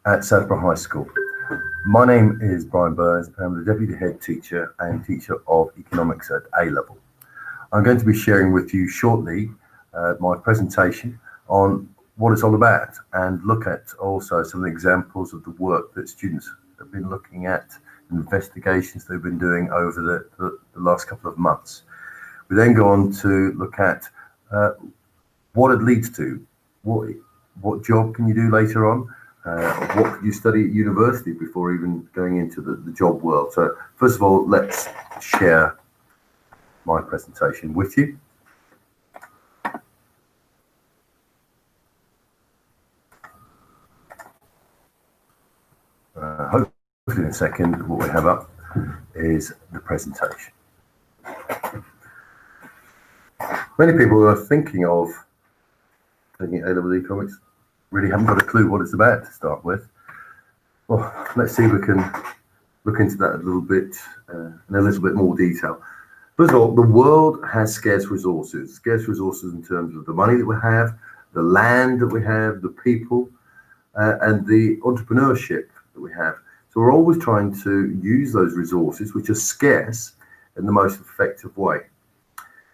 at Southborough High School. My name is Brian Burns, and I'm the Deputy Head Teacher and Teacher of Economics at A Level. I'm going to be sharing with you shortly my presentation on what it's all about and look at also some of the examples of the work that students have been looking at, investigations they've been doing over the last couple of months. We then go on to look at what it leads to, what job can you do later on, what could you study at university before even going into the job world. So first of all, let's share my presentation with you. Hopefully in a second, what we have up is the presentation. Many people are thinking of taking A-level economics, really haven't got a clue what it's about to start with. Well, let's see if we can look into that a little bit in a little bit more detail. First of all, the world has scarce resources in terms of the money that we have, the land that we have, the people, and the entrepreneurship that we have. So we're always trying to use those resources, which are scarce, in the most effective way.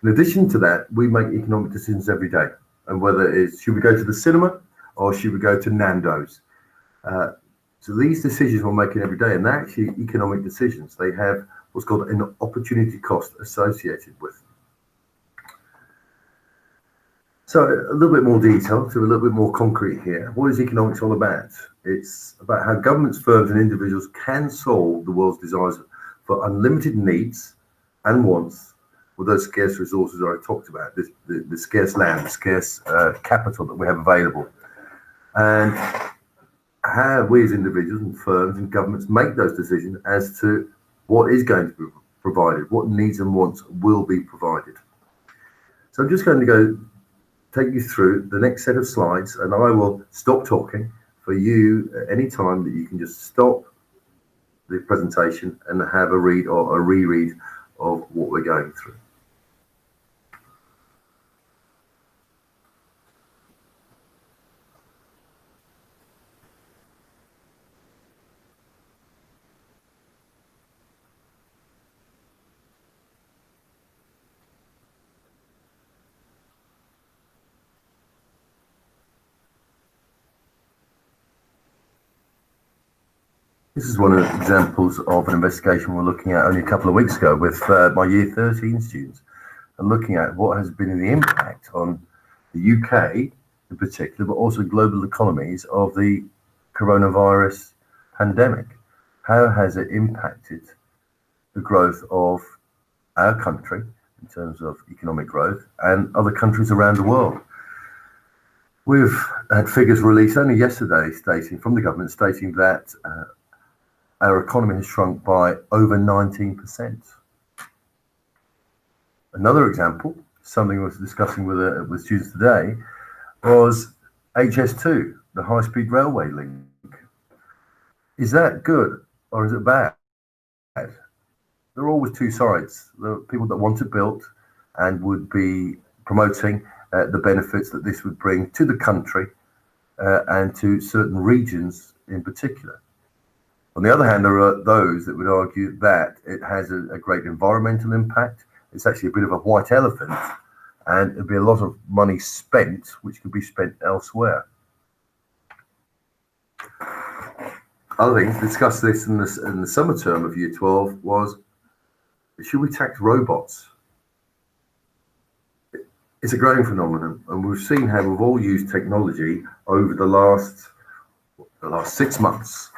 In addition to that, we make economic decisions every day. And whether it's, should we go to the cinema or should we go to Nando's? So these decisions we're making every day, and they're actually economic decisions. They have what's called an opportunity cost associated with them. So a little bit more detail, to a little bit more concrete here. What is economics all about? It's about how governments, firms and individuals can solve the world's desires for unlimited needs and wants with those scarce resources that I talked about, the scarce land, the scarce capital that we have available. And how we as individuals and firms and governments make those decisions as to what is going to be provided, what needs and wants will be provided. So I'm just going to go take you through the next set of slides, and I will stop talking for you at any time that you can just stop the presentation and have a read or a reread of what we're going through. This is one of the examples of an investigation we're looking at only a couple of weeks ago with my Year 13 students, and looking at what has been the impact on the UK in particular, but also global economies of the coronavirus pandemic. How has it impacted the growth of our country in terms of economic growth and other countries around the world? We've had figures released only yesterday stating from the government stating that our economy has shrunk by over 19%. Another example, something I was discussing with students today, was HS2, the high-speed railway link. Is that good or is it bad? There are always two sides. There are people that want it built and would be promoting the benefits that this would bring to the country and to certain regions in particular. On the other hand, there are those that would argue that it has a great environmental impact. It's actually a bit of a white elephant, and it'd be a lot of money spent, which could be spent elsewhere. Other things, discussed this in the summer term of Year 12, was, should we tax robots? It's a growing phenomenon, and we've seen how we've all used technology over the last 6 months.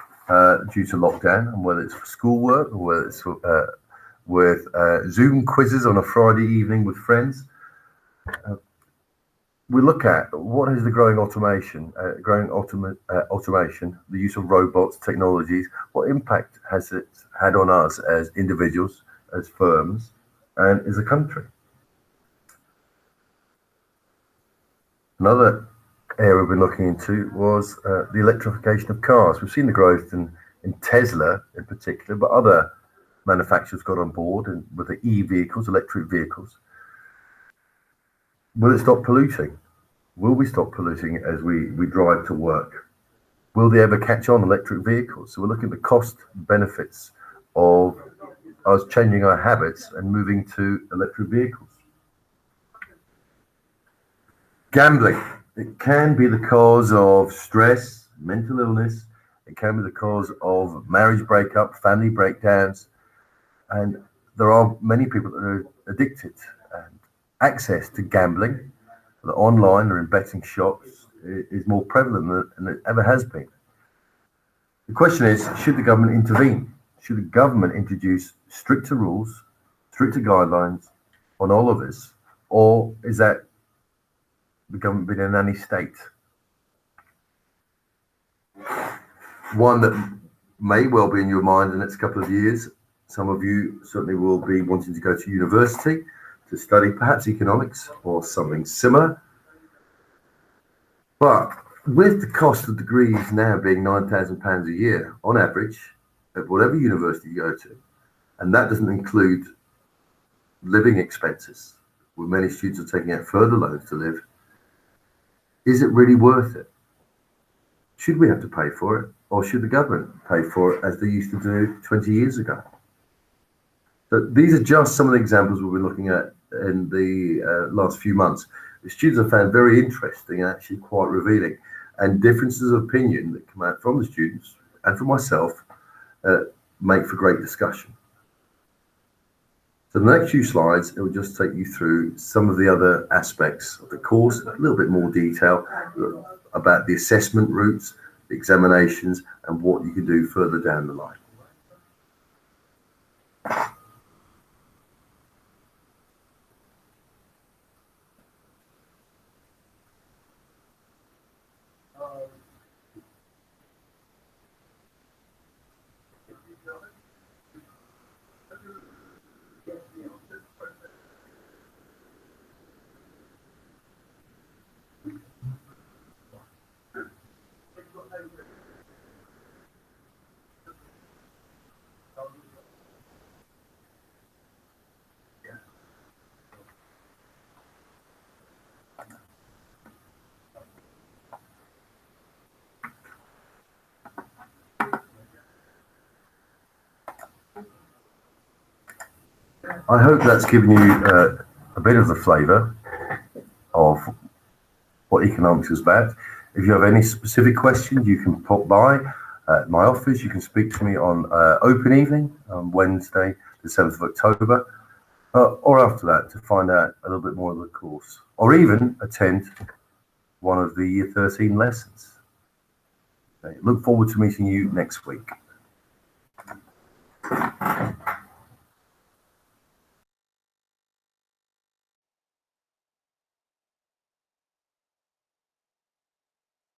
Due to lockdown, and whether it's for schoolwork or whether it's for, with Zoom quizzes on a Friday evening with friends, we look at what is the growing automation, the use of robots, technologies, what impact has it had on us as individuals, as firms, and as a country. Another area we've been looking into was the electrification of cars. We've seen the growth in Tesla in particular, but other manufacturers got on board and with the e-vehicles, electric vehicles. Will it stop polluting? Will we stop polluting as we drive to work? Will they ever catch on, electric vehicles? So we're looking at the cost benefits of us changing our habits and moving to electric vehicles. Gambling. It can be the cause of stress, mental illness. It can be the cause of marriage breakup, family breakdowns. And there are many people that are addicted. And access to gambling, whether online or in betting shops, is more prevalent than it ever has been. The question is, should the government intervene? Should the government introduce stricter rules, stricter guidelines on all of this? Or is that the government being a nanny state? One that may well be in your mind in the next couple of years. Some of you certainly will be wanting to go to university to study perhaps economics or something similar. But with the cost of degrees now being £9,000 a year on average at whatever university you go to, and that doesn't include living expenses, where many students are taking out further loans to live, is it really worth it? Should we have to pay for it, or should the government pay for it as they used to do 20 years ago? So these are just some of the examples we've been looking at in the last few months. The students have found very interesting and actually quite revealing, and differences of opinion that come out from the students and from myself make for great discussion. So the next few slides, it will just take you through some of the other aspects of the course, a little bit more detail about the assessment routes, the examinations, and what you can do further down the line. I hope that's given you a bit of the flavour of what economics is about. If you have any specific questions, you can pop by my office. You can speak to me on open evening on Wednesday, the 7th of October, or after that to find out a little bit more of the course, or even attend one of the Year 13 lessons. Okay, look forward to meeting you next week.